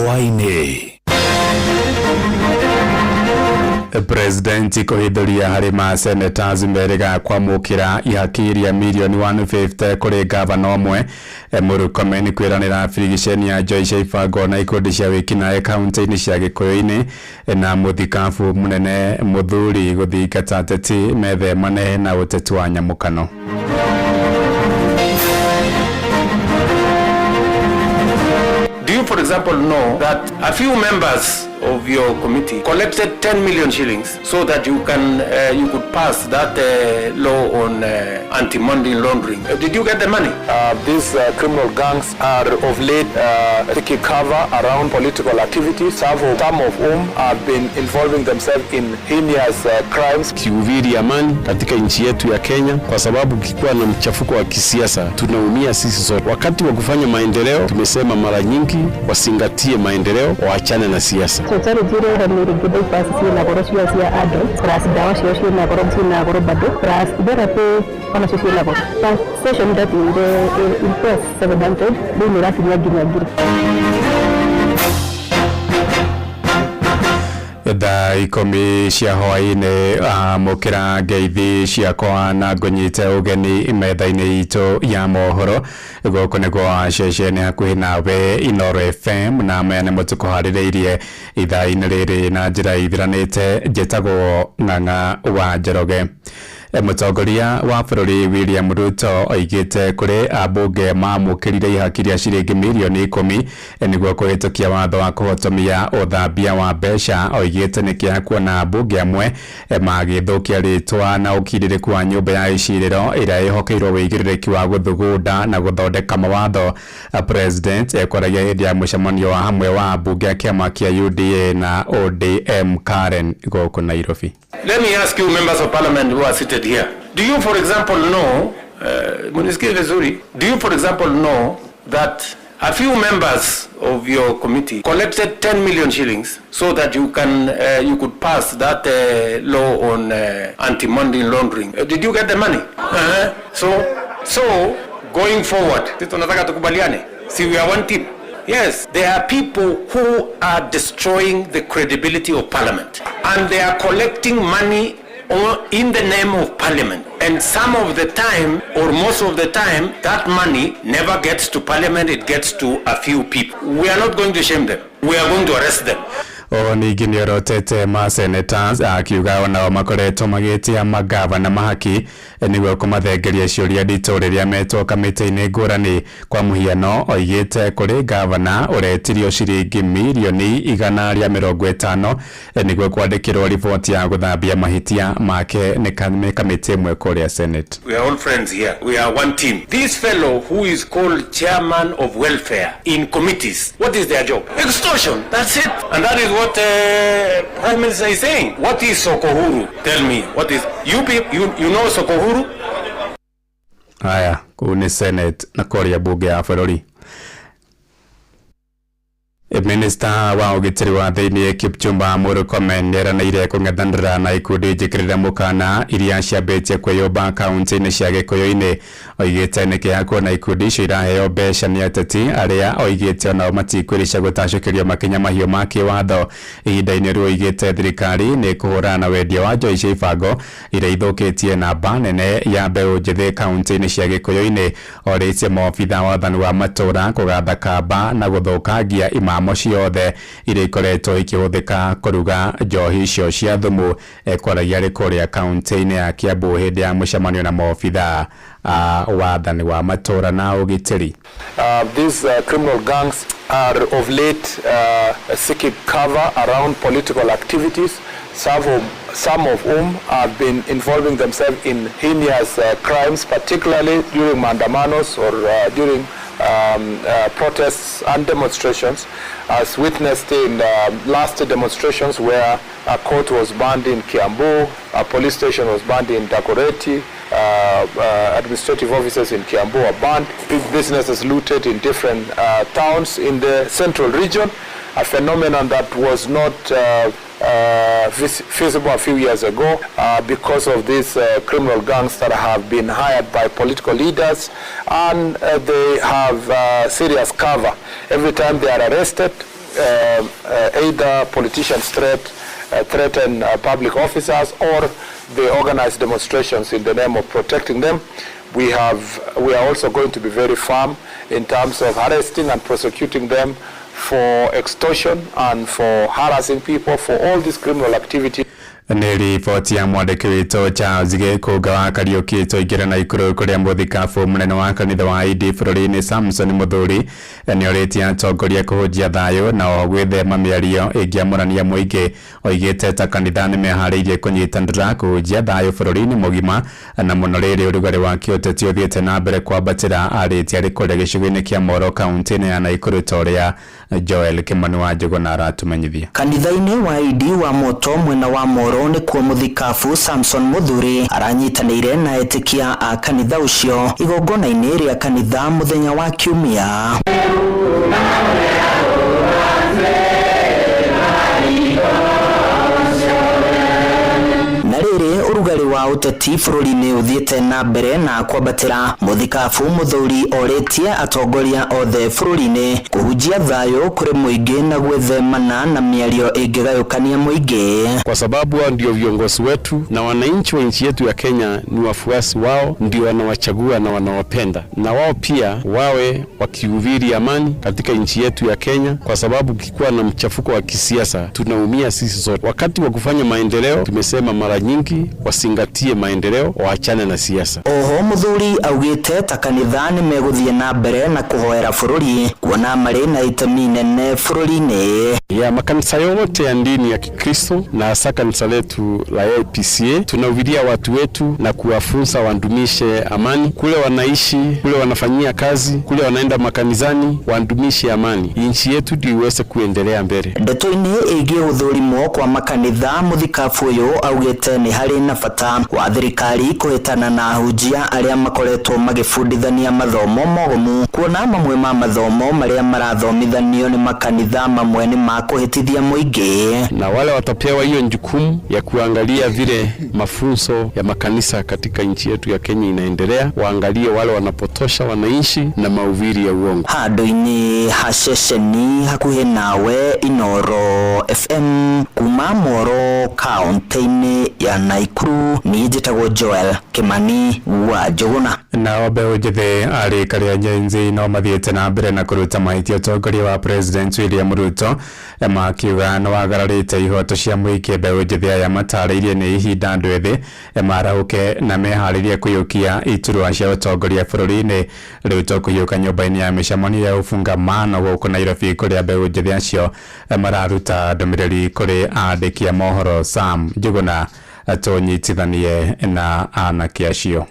hwaini. President kuhithuria harima senators merega kwamukira ihakiria milioni 150 kuri gavana omwe Murkomen kwiranira firigisheni ya Joyce Ifango na ikundi cia wikinae kaunti-ini cia Gikuyu-ini na muthikabu munene muthuri guthingata ateti methemane na uteti wa nyamukano. Do you, for example, know that a few members of your committee collected 10 million shillings so that you could pass that law on anti-money laundering? Did you get the money? These criminal gangs are of late taking cover around political activities, some of whom have been involving themselves in heinous crimes. Kihubiri amani katika nchi yetu ya Kenya, kwa sababu kikuwa na mchafuko wa kisiasa tunaumia sisi sote. Wakati wa kufanya maendeleo tumesema mara nyingi wasingatie maendeleo, waachane na siasa. Sotari jire hamiri gudai pasi na goroshi ya adults, ras dawa shioshi na goroshi na gorobado, ras therapy ona shioshi na goro. Session that in the impress 700, ni rati ya gina. Da ikomi cia hwaini mukira ngeithi ciakwa na ngunyite ugeni metha-ini itu ya mohoro guku niguo ceceni hakuhi nawe Inooro FM na mene mutuko haririirie ithaa-ini riri na njira ithiranite njitagwo Ng'ang'a wa Njoroge. Mutongoria wa bururi William Ruto oigite kuri abunge mamukirire ihakiria ciringi milioni 10 niguo kuhitukia watho wa kuhotomia uthambia wa mbeca. Oigite nikia kuona abunge amwe magithukia ritwa na ukiririku wa nyumba ya iciriro iria ihokeirwo wigiririku wa guthugunda na guthondeka mawatho. President ekoragia hindi ya mucemanio wa hamwe wa abunge a kiama kia UDA na ODM Karen guku Nairobi. Let me ask you, members of parliament who are seated here. Do you, for example, know, do you, for example, know that a few members of your committee collected 10 million shillings so that you could pass that law on anti-money laundering? Did you get the money? So going forward, tunataka tukubaliane. See, we are one team. Yes, there are people who are destroying the credibility of parliament, and they are collecting money in the name of parliament. And some of the time, or most of the time, that money never gets to parliament, it gets to a few people. We are not going to shame them. We are going to arrest them. Ningĩ nĩorotete ma senators akiuga onao makoretwo magĩtia magavana mahaki nĩguo kũmathengeria ciũria nditũ rĩrĩa metwo kamĩtĩ-inĩ ngũrani. Kwa mũhiano oigĩte kũrĩ gavana ũretirio ciringi milioni 150 nĩguo kwandĩkĩrwo riboti ya gũthambia mahĩtia make nĩ kamĩtĩ ĩmwe kũrĩa Senate. We are all friends here. We are one team. This fellow who is called chairman of welfare in committees, what is their job? Extortion. That's it. And that is what Prime Minister is saying. What is Soko Huru? Tell me, what is you know Soko Huru? Haya, kuni Senate na koria bunge ya bũrũri. Minister wa ugitiri wa thiini Kipchumba Murkomen nĩeranĩire kũng'ethanĩra na ikundi njĩkĩrĩre mũkana iria ciambĩtie kwĩyũmba kaunti-inĩ cia Gĩkũyũ-inĩ. Oigĩte nĩkĩha kuona ikundi icio iraheo mbeca nĩ ateti arĩa oigĩte onao matikwĩrĩcia gũtacũkĩrio makinya mahiũ ma kĩwatho. Ihinda-inĩ rĩu oigĩte thirikari nĩ kũhũrana na wendia wa Joyce Ifango iria ithũkĩtie namba nene ya mbeũ njĩthĩ kaunti-inĩ cia Gĩkũyũ-inĩ. Orĩtie maobitha wathani wa matũra kũgatha kamba na gũthũkangia imamo ciothe iria ikoretwo ikĩhũthĩka kũruga njohi icio cia thumu. Kwaragia rĩ kũrĩa kaunti-inĩ ya Kiambu hĩndĩ ya mũcemanio na maobitha wathani wa matũra na ũgitĩri. These criminal gangs are of late seeking cover around political activities, some of whom have been involving themselves in heinous crimes, particularly during mandamanos or during protests and demonstrations, as witnessed in last demonstrations where a court was banned in Kiambu, a police station was banned in Dagoretti, administrative offices in Kiambu are banned, businesses looted in different towns in the central region, a phenomenon that was not feasible a few years ago because of these criminal gangs that have been hired by political leaders, and they have serious cover. Every time they are arrested, either politicians threaten public officers or they organize demonstrations in the name of protecting them. We are also going to be very firm in terms of arresting and prosecuting them for extortion and for harassing people for all these criminal activities. Nä riboti ya mwandĩki witũ Charles Gĩkũnga wa Kariũki tũingĩre na ikũrũ kũrĩa mũthikabu mũnene wa kanitha wa ID bũrũri-inĩ Samson Mũthuri nĩ orĩtie atongoria kũhũnjia thayũ na gwĩthema mĩario ĩngĩamũrania mũingĩ. Oigĩte ta kanitha nĩ meharĩirie kũnyitanĩra kũhũnjia thayũ bũrũri-inĩ mũgima na mũno rĩrĩ ũrugarĩ wa kĩũteti ũthiĩte na mbere kwambatĩra arĩtie arĩ kũrĩa gĩcigo-inĩ kĩa Moro kaunti-inĩ ya Naikuru ta ũrĩa Joel Kĩmani wa Njũgũna aratumenyithia. Kanitha-inĩ wa ID wa Moto mwena wa Moro ni kuo muthikabu Samson Mũthuri aranyitanĩire na etikia a kanitha ucio igongona-inĩ rĩa kanitha muthenya wa Kiumia. Urugari wa uteti bũrũri-inĩ ũthiĩte na mbere na kwambatĩra. Mũthikabu Mũthuri orĩtie atongoria othe bũrũri-inĩ kũhunjia thayũ kũrĩ mũingĩ na gwĩthemana na mĩario ĩngĩgayũkania mũingĩ, kwa sababu wao ndio viongozi wetu na wananchi wa nchi yetu ya Kenya ni wafuasi wao, ndio wanawachagua na wanawapenda, na wao pia wawe wakihubiri amani katika nchi yetu ya Kenya, kwa sababu kikuwa na mchafuko wa kisiasa tunaumia sisi sote. Wakati wa kufanya maendeleo tumesema mara nyingi wasingatie maendeleo, waachane na siasa. Oho Mũthuri augĩte ta kanitha nĩ megũthiĩ na mbere na kũhoera bũrũri kuona marĩ na itemi nene bũrũri-inĩ. Ya makanisa yote ya dini ya Kikristo na hasa kanisa letu la APCA tunahubiria watu wetu na kuwafunza wadumishe amani kule wanaishi, kule wanafanyia kazi, kule wanaenda makanisani, wadumishe amani, nchi yetu ndio iweze kuendelea mbele. Ndeto-inĩ ĩgiĩ gũthũrimwo kwa makanitha mũthikabu ũyũ augĩte nĩ harĩ na bata wa thirikari kũhĩtana na ahunjia arĩa makoretwo magĩbundithania mathomo mogomu, kuona mamwe ma mathomo marĩa marathomithanio nĩ makanitha mamwe nĩ ma kuhitithia mũingĩ, na wale watapewa hiyo jukumu ya kuangalia vile mafunzo ya makanisa katika nchi yetu ya Kenya inaendelea, waangalie wale wanapotosha wananchi na mahubiri ya uongo. Handũ-inĩ ha ceceni hakuhĩ nawe Inooro FM kuma Moro kaunti-inĩ ya Naikuru, niĩ njĩtagwo Joel Kĩmani wa Njũgũna. Na mbeũ njĩthĩ arĩ Gen-Z no mathiĩte na mbere na kũruta mahĩtia ũtongoria wa President William Ruto makiuga nĩ wagararĩte ihoto cia mũingĩ. Mbeũ njĩthĩ aya matarĩirie nĩ ihinda andũ ethĩ marauke na meharĩrie kũiyũkia iturwa cia ũtongoria bũrũri-inĩ. Rĩu tũkũiyũka nyũmba-inĩ ya mĩcemanio ya ũfungamano gũkũ Nairobi kũrĩa mbeũ njĩthĩ acio mararuta ndũmĩrĩri kũrĩ andĩki a mohoro. Sam Njũgũna tũnyitithanie na anake acio.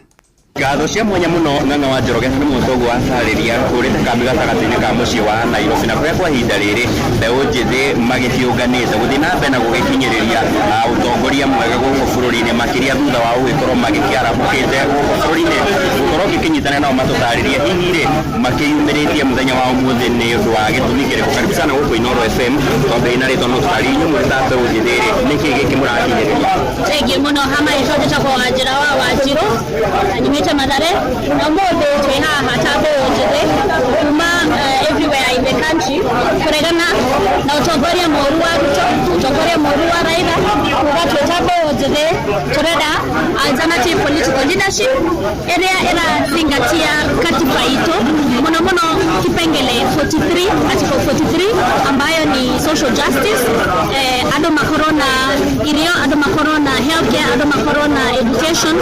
Ngatho cia mwanya muno Ng'ang'a wa Njoroge nĩ mũtongo wa Sarĩria kũrĩte kambi gatagatĩ-inĩ ka mũciĩ wa Nairobi, na kũrĩa kwa ihinda rĩrĩ mbeũ njĩthĩ magĩkĩũnganĩte gũthiĩ na mbere na gũgĩkinyĩrĩria ũtongoria mwega gũkũ bũrũri-inĩ, makĩria thutha wa gũgĩkorwo magĩkĩarahũkĩte gũkũ bũrũri-inĩ, gũkorwo gĩkĩnyitana nao matũtarĩrie hihi-rĩ makĩyumĩrĩtie mũthenya wa ũmũthĩ nĩ ũndũ wa gĩtũmi kĩrĩkũ. Karibu sana gũkũ Inooro FM, tondũ ina rĩtwa no tũtarĩrie inyuĩ ta mbeũ njĩthĩ-rĩ nĩkĩ gĩkĩ mũrakinyĩrĩria? Thengiũ mũno hama icote cha kwa Wanjĩra wa Wanjirũ nyumĩte Mathare na mũndũ twĩ haha ta mbeũ njĩthĩ kuma everywhere in the country kũregana na ũtongoria mũru wa Ruto, ũtongoria mũru wa Raila, kuga twĩ ta mbeũ njĩthĩ tũrenda alternative political leadership ĩrĩa ĩrazingatia katiba itũ, mũno mũno kipengele 43, article 43 ambayo ni social justice, andũ makorwo na irio, andũ makorwo na healthcare, andũ makorwo na education,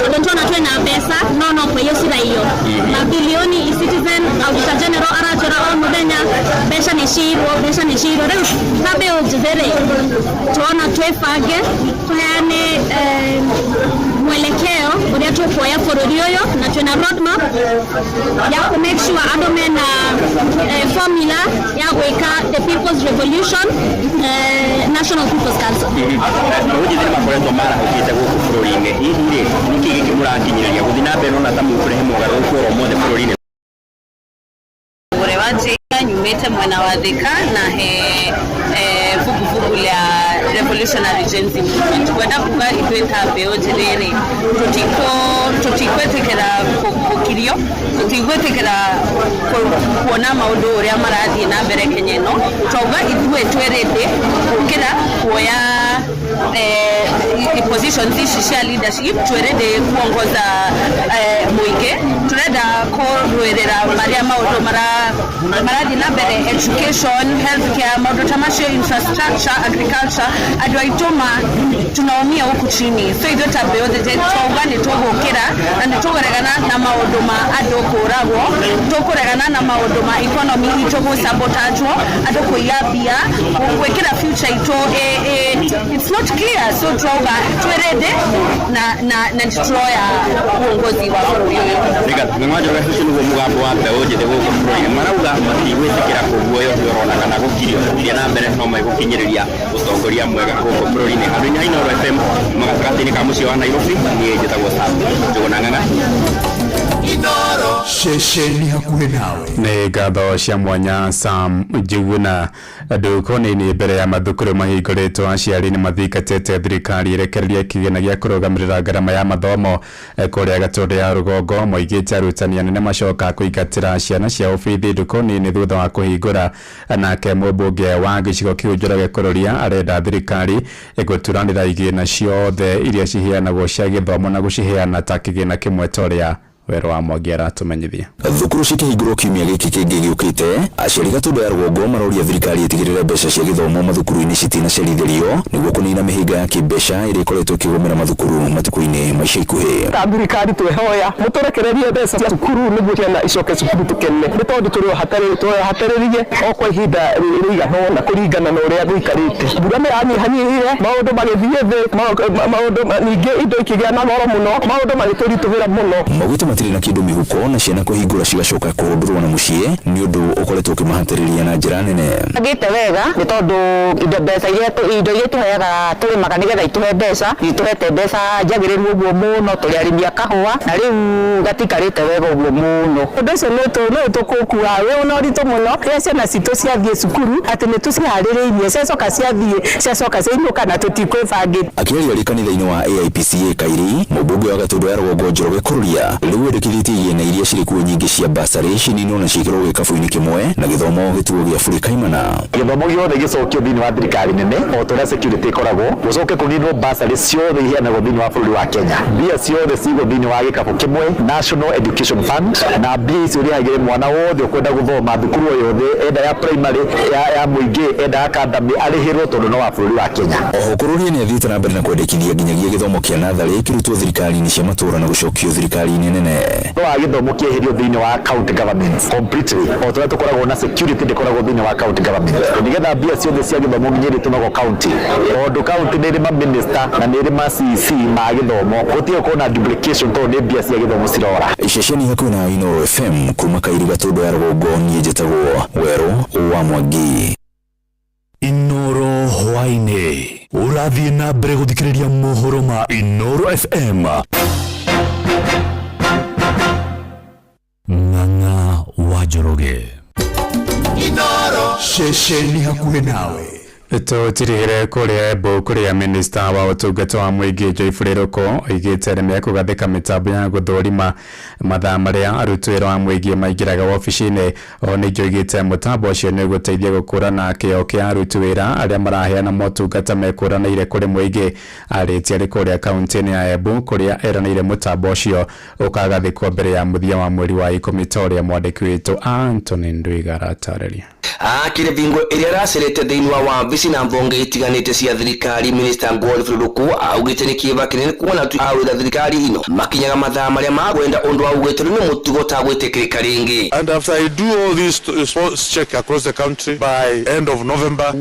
andũ tona twĩna mbeca no kwa hiyo sira hiyo mabilioni citizen auditor general arajora o muthenya mbeca nĩ ciro rĩu ta mbeũ njĩthĩ tuona twĩbange tuheane mwelekeo ũrĩa tũkuoya bũrũri ũyũ, na twĩna roadmap ya ku make sure andũ mena formula ya gwĩka the people's revolution, national people's council. Ũjithĩre makoretwo marahũkĩte gũkũ bũrũri-inĩ, hihi-rĩ nĩkĩ gĩkĩ mũrakinyĩrĩria gũthiĩ na mbere na ta mũkũrehe mogarũrũku o mothe bũrũri-inĩ? Nyumĩte mwena wa Thika na he vuguvugu la revolutionary change movement kwenda kuga itweta beo jirere tutikwetekera kukirio tutigwetekera kuona maundu uria marathie na mbere Kenya ino twauga itwe twerede gukira kuoya positions ici cia leadership twerede kuongoza muingi turenda kurwirira maria maundu marathie na mbere education healthcare maundu ta macio infrastructure agriculture andu aituma tunaumia huku chini so itwe tabeo twauga ni tugukira na ni tuguregana na maundu ma andu kuragwo tukuregana na maundu ma economy itu gusabotajwo andu kuiabia gwikira future itu it's not clear so twauga twerede na destroya uongozi wa bũrũri ũyũ riga ng'ajo ga hicio nĩguo mũgambo wa mbeũ njĩthĩ gũkũ bũrũri-inĩ marauga matigwĩtĩkĩra kũguoyo kwĩrona kana gũkirio gũthiĩ na mbere no megũkinyĩrĩria ũtongoria mwega gũkũ bũrũri-inĩ handũ-inĩ ha Inooro FM magatagatĩ-inĩ ka mũciĩ wa Nairobi niĩ njĩtagwo Sam Njũgũna Ng'ang'a Inooro shesheni hakuhĩ nawe nĩ ngatho cia mwanya Sam Njũgũna ndũkoni-inĩ mbere ya mathukuru mahingũrĩtwo aciari nĩ mathingatĩte thirikari ĩrekereria kĩgĩna gĩa kũrũgamĩrĩra ngarama ya mathomo kũrĩa Gatũndũ ya rũgongo moigĩte arutani anene macoka kũingatĩra ciana ciao bithi ndũkoni-inĩ thutha wa kũhingũra nake mũmbunge wa gĩcigo kĩu Njoroge Kururia arenda thirikari gũturanĩra igĩna ciothe iria ciheanagwo cia gĩthomo na gũciheana ta kĩgĩna kĩmwe torĩa Wero wa Mwangi aratumenyithia. Thukuru cikihingũrwo kiumia gĩkĩ kĩngĩ gĩũkĩte aciari Gatũndũ ya rũgongo maroria thirikari ĩtigĩrĩre mbeca cia gĩthomo mathukuru-inĩ citinacerithĩrio nĩguo kũnina mĩhĩnga ya kĩmbeca ĩrĩa ĩkoretwo ĩkĩgũmĩra mathukuru matukũ-inĩ ma ica ikuhĩ. Ta thirikari twĩhoya mũtũrekererie mbeca cia cukuru nĩguo ciana icoke cukuru tũkene nĩ tondũ tũrĩhatarĩrie o kwa ihinda rĩigana na kũringana na ũrĩa gũikarĩte. Mbura nĩyanyihanyihire maũndũ magĩthiĩ thĩ maũndũ ningĩ indo ikĩgĩa na goro mũno maũndũ magĩtũritũhĩra mũno. Matirĩ na kĩndũ mĩhuko na ciana kũhingũra cigacoka kũhũndũrwo na mũciĩ nĩ ũndũ ũkoretwo ũkĩmahatĩrĩria na njĩra nene. Agĩte wega nĩ tondũ indo iria tũheaga tũrĩmaga nĩgetha itũhe mbeca itũhete mbeca njagĩrĩru ũguo mũno tũrĩ arĩmi a kahũa na rĩu gatikarĩte wega ũguo mũno. Ũndũ ũcio nĩ tũkũkua wĩ na ũritũ mũno rĩrĩa ciana citũ ciathiĩ cukuru atĩ nĩ tũciharĩrĩirie ciacoka ciainũka na tũtikwĩbangĩte. Akĩaria arĩ kanitha-inĩ wa AIPCA Kairi mũmbunge wa Gatũndũ ya rũgongo Njoroge Kururia wendekithĩtie igĩna iria cirĩ kuo nyingĩ cia basarĩ cininwo na ciĩkĩrwo gĩkabũ-inĩ kĩmwe na gĩthomo gĩtuo gĩa bũrĩ kaimana. Gĩthomo gĩothe gĩcokio thĩinĩ wa thirikari nene o ta ũrĩa security ĩkoragwo gũcoke kũninwo basarĩ ciothe iheanagwo thĩinĩ wa bũrũri wa Kenya. Mbia ciothe cigwo thĩinĩ wa gĩkabũ kĩmwe National Education Fund na mbia icio ũrĩhagĩre mwana wothe ũkwenda gũthoma thukuru o yothe enda ya primary ya mũingĩ enda ya academy arĩhĩrwo tondũ no wa bũrũri wa Kenya. Oho Kururia nĩ athiĩte na mbere na kwendekithia nginyagia gĩthomo kĩa natharĩ kĩrutwo thirikari-inĩ cia matũũra na gũcokio thirikari-inĩ nene. Wa gĩthomo kĩeherio thĩinĩ wa county governments completely o tũrĩa tũkoragwo na security ndĩkoragwo thĩinĩ wa county government nĩgetha mbia ciothe cia gĩthomo nginya ĩrĩtũmagwo county tondũ county nĩ ĩrĩ ma minister na nĩ ĩrĩ ma CC ma gĩthomo gũtiga kuona duplication tondũ nĩ mbia cia gĩthomo cirora. Iceceni hakuhĩ na Inooro FM kuma Kairi Gatũndũ ya rũgongo niĩ njĩtagwo Wero wa Mwangi. Inooro hwainĩ ũrathiĩ na mbere gũthikĩrĩria mohoro ma Inooro FM. Ng'ang'a wa Njoroge Inooro shesheni hakuhĩ nawe. Tũtirĩhĩre kũrĩa Embu kũrĩa minista wa ũtungata wa mũingĩ Joyfrey Ruku oigĩte arĩ mekũgathĩka mĩtambo ya gũthũrima mathaa marĩa aruti wĩra wa mũingĩ maingĩraga wabici-inĩ. O ningĩ oigĩte mũtambo ũcio nĩ ũgũteithia gũkũrana kĩo kĩa aruti wĩra arĩa maraheana motungata mekũranĩire kũrĩ mũingĩ. Arĩtie arĩ kũrĩa kaunti-inĩ ya Embu kũrĩa eranĩire mũtambo ũcio ũkagathĩkwo mbere ya mũthia wa mweri wa 10 ta ũrĩa mwandĩki witũ Anthony Ndwiga aratarĩria. Akĩrĩ bingo ĩrĩa aracerete thĩinĩ wa wabici na mbunge itiganĩte cia thirikari minista Joyfrey Ruku augĩte nĩ kĩeba kĩnene kuona tu awĩra thirikari ino makinyaga mathaa marĩa magwenda ũndũ augĩte nĩ mũtugo ta gwĩtĩkĩrĩka rĩngĩ. And after I do all this sports check across the country by end of November,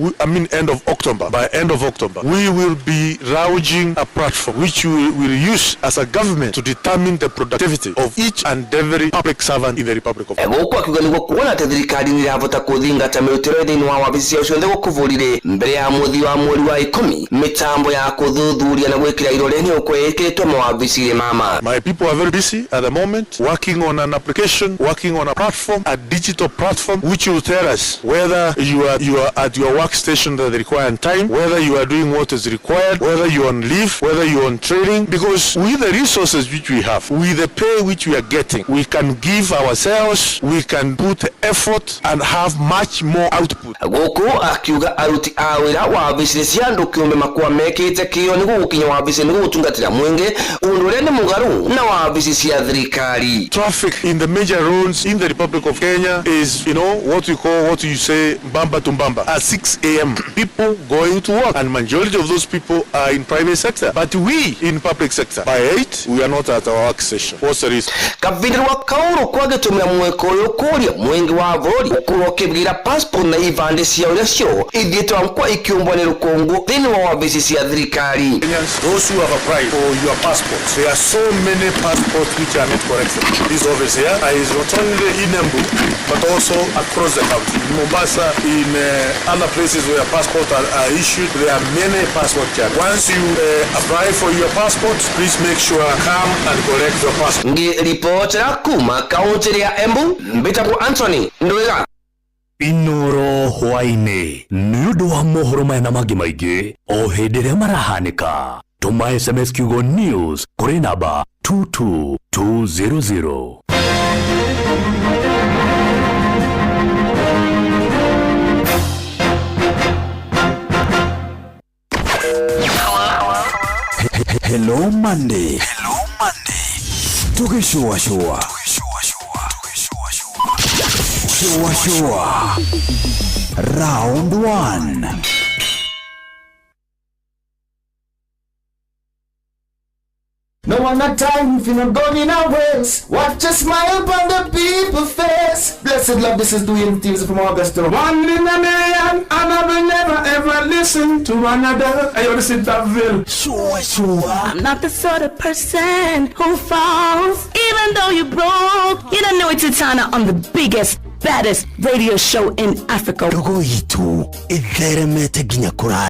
end of October, by end of October, we will be launching a platform which we will use as a government to determine the productivity of each and every public servant in the Republic of Kenya. Gũkũ akiuga nĩguo kuona atĩ thirikari nĩ ĩrahota kũthinga gũtungata mĩrutĩre thĩinĩ wa wabici cia ciothe gũkũbũrire mbere ya mũthia wa mweri wa 10 mitambo ya kuthuthuria na gwĩkĩra irore nĩ ũkwĩkĩtwo mawabici mama. My people are very busy at the moment working on an application, working on a platform, a digital platform which will tell us whether you are at your workstation at the required time, whether you are doing what is required, whether you are on leave, whether you are on training, because with the resources which we have, with the pay which we are getting, we can give ourselves, we can put effort and have much more output. Gũkũ akiuga aruti a wĩra wabici cia andũ kĩũmbe makuwa mekĩte kĩo nĩguo gũkinya wabici nĩguo gũtungatĩra mwĩingĩ ũndũ ũrĩa nĩ mũgarũ na wabici cia thirikari. Traffic in the major roads in the Republic of Kenya is, what you say, Mbamba to Mbamba. At 6 a.m. people going to work, and majority of those people are in private sector. But we in public sector, by 8, we are not at our workstation. What's the reason? Kavindirwa kauro kwa gĩtũmĩra mweko ũyũ kũria mwĩingĩ wa bũrũri ũkorwo ũkĩbwĩra passport na ibande cia ũrĩa cio ithiĩtwo kwa ikĩũmbwo nĩ rũkũngũ thĩinĩ wa wabici cia thirikari. Those who have applied for your passports, there are so many passports which are not corrected. This office here is not only in Embu but also across the country. In Mombasa, in other places where passports are issued, there are many passport checks. Once you apply for your passport, please make sure come and correct your passport. Ngi report ya kuma kaunti ya Embu, Mbitabu Anthony Ndwega. Inoro hwaine nĩ ũndũ wa mohoro maya na mangĩ maingĩ o hĩndĩ ĩrĩa marahanĩka. Tũma SMS kiugo news kũrĩ namba 22200. Hello Monday. Tukishua. Round 1. No one got time if you're not going in our ways. Watch a smile upon the people's face. Blessed love, this is doing things from August to 1 in a million. And I will never ever listen to another. I only sit that will. Sure. I'm not the sort of person who falls. Even though you broke, you don't know it's Etana on the biggest, baddest radio show in Africa. Dogo itu, itheremete ginya kura.